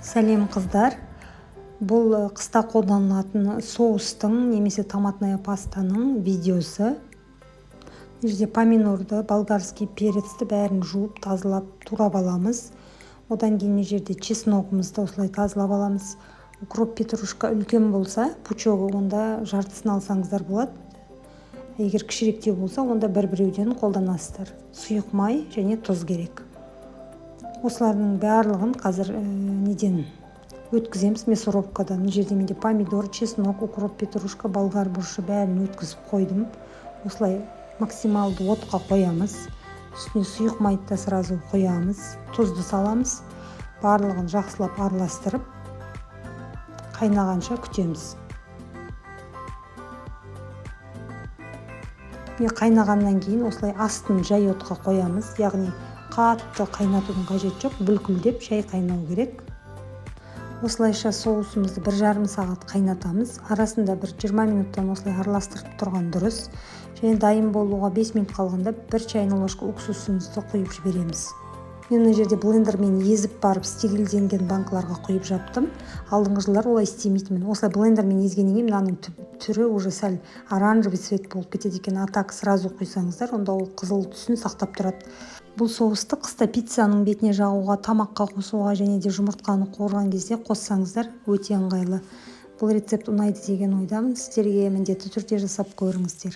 Сәлем қыздар. Бұл қыста қолданылатын соустың немесе томатная пастаның видеосы. Бұл жерде помидорды, болгарский перецті бәрін жуып, тазалап, турап аламыз. Одан кейін жерде чесногымызды осылай тазалап аламыз. Укроп, петрушка үлкен болса, пучогы онда жартысын алсаңыздар болады. Егер кішіректеу болса, онда бір-біреуден қолданасыздар. Сұйық май және тұз керек. Осылардың барлығын қазір неден өткіземіз, мясорубкадан. Жерде менде помидор, чеснок, укроп, петрушка, болгар бұрышы бәрін өткізіп қойдым. Осылай максималды отқа қоямыз. Үстіне сұйық майды да сразу қоямыз. Тұзды саламыз. Барлығын жақсылап араластырып, қайнағанша күтеміз. Қайнағаннан кейін осылай астын жай отқа қоямыз. Яғни қатты қайнатудың қажет жоқ, бүлкілдеп жай қайнау керек. Осылайша соусымызды 1,5 сағат қайнатамыз. Арасында 20 минуттан осылай араластырып тұрған дұрыс. Және дайын болуға 5 минут қалғанда 1 чайный ложка уксусымызды құйып жібереміз. Мен мына жерде блендермен езіп барып стерильденген банкаларға құйып жаптым. Алдыңғы жылдар олай істемейтінмін. Осылай блендермен езгеннен кейін мынаның түрі уже сәл оранжевый цвет болып кетеді екен. А так сразу құйсаңыздар, онда ол қызыл түсін сақтап тұрады. Бұл соусты қыста пиццаның бетіне жағуға, тамаққа қосуға және де жұмыртқаны қуырған кезде қоссаңыздар өте ыңғайлы. Бұл рецепт ұнайды деген ойдамын. Сіздерге міндетті түрде жасап көріңіздер.